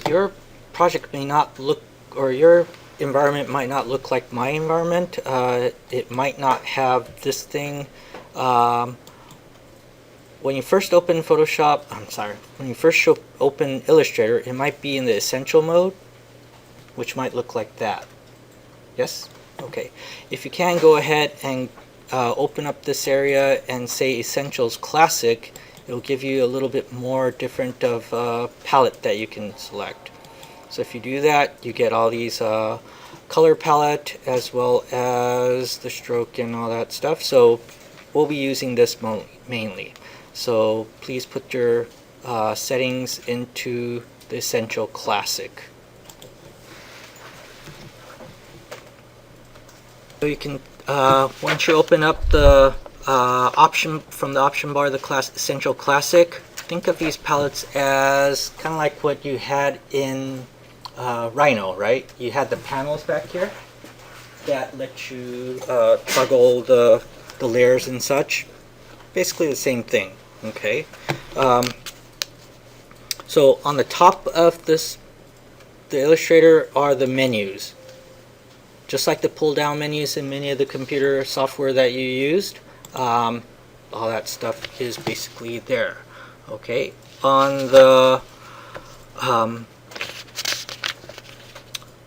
your project may not look, or your environment might not look like my environment. It might not have this thing. When you first open Photoshop, when you first open Illustrator, it might be in the Essential mode, which might look like that. Yes? Okay. If you can, go ahead and open up this area and say Essentials Classic. It'll give you a little bit more different of palette that you can select. So if you do that, you get all these color palette as well as the stroke and all that stuff. So we'll be using this mainly. So please put your settings into the Essential Classic. So you can, once you open up the option from the option bar, the Essential Classic, think of these palettes as kind of like what you had in Rhino, right? You had the panels back here that let you toggle the layers and such. Basically the same thing. Okay. So on the top of the Illustrator are the menus. Just like the pull-down menus in many of the computer software that you used, all that stuff is basically there. Okay. On the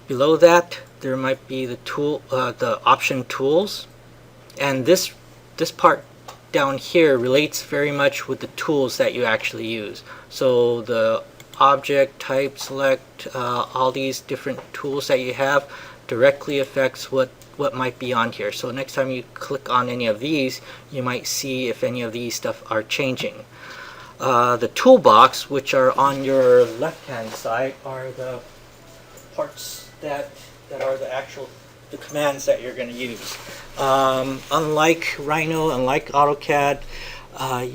below that, there might be the the option tools, and this part down here relates very much with the tools that you actually use. So the object type select, all these different tools that you have directly affects what might be on here. So next time you click on any of these, you might see if any of these stuff are changing. The toolbox, which are on your left hand side, are the parts that are the commands that you're going to use. Unlike Rhino, unlike AutoCAD,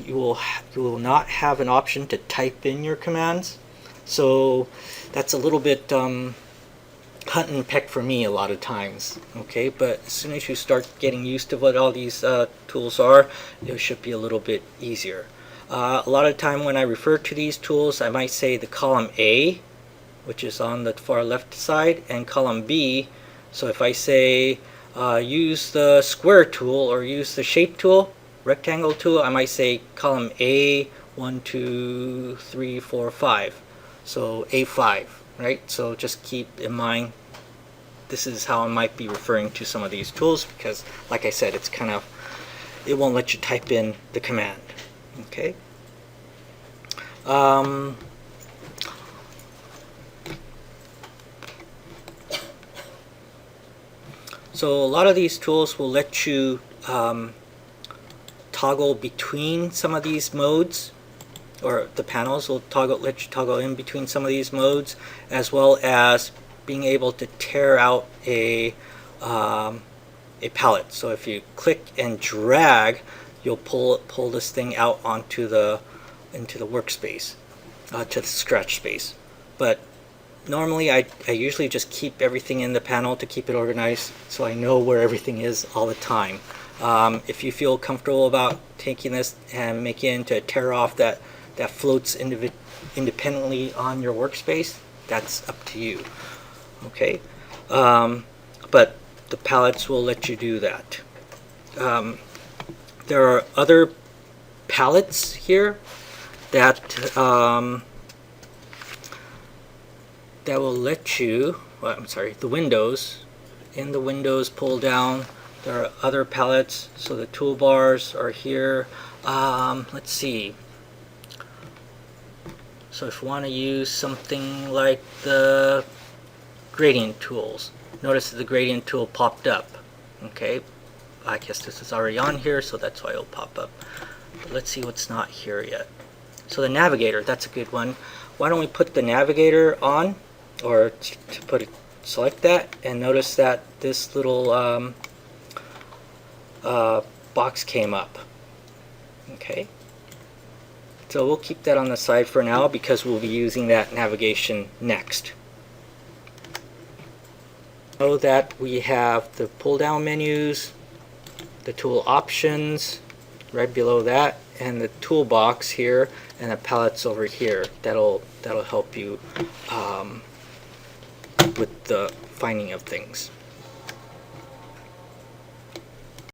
you will not have an option to type in your commands. So that's a little bit hunt and peck for me a lot of times. Okay, but as soon as you start getting used to what all these tools are, it should be a little bit easier. A lot of time when I refer to these tools, I might say the column A, which is on the far left side, and column B. So if I say use the square tool or use the shape tool, rectangle tool, I might say column A 1, 2, 3, 4, 5. So A5, right? So just keep in mind this is how I might be referring to some of these tools, because like I said, it's kind of, it won't let you type in the command. Okay. So a lot of these tools will let you toggle between some of these modes, or the panels will let you toggle in between some of these modes, as well as being able to tear out a palette. So if you click and drag, you'll pull this thing out onto into the workspace, to the scratch space. But normally I usually just keep everything in the panel to keep it organized, so I know where everything is all the time. If you feel comfortable about taking this and making it into a tear off that floats independently on your workspace, that's up to you. Okay, but the palettes will let you do that. There are other palettes here that that will let you, well, I'm sorry, the windows, in the Windows pull down, there are other palettes. So the toolbars are here. Let's see. So if you want to use something like the gradient tools, notice that the gradient tool popped up. Okay, I guess this is already on here, so that's why it'll pop up. But let's see what's not here yet. So the navigator, that's a good one. Why don't we put the navigator on, or to put it, select that, and notice that this little box came up. Okay, so we'll keep that on the side for now because we'll be using that navigation next. Know that we have the pull down menus, the tool options right below that, and the toolbox here, and the palettes over here. That'll help you with the finding of things.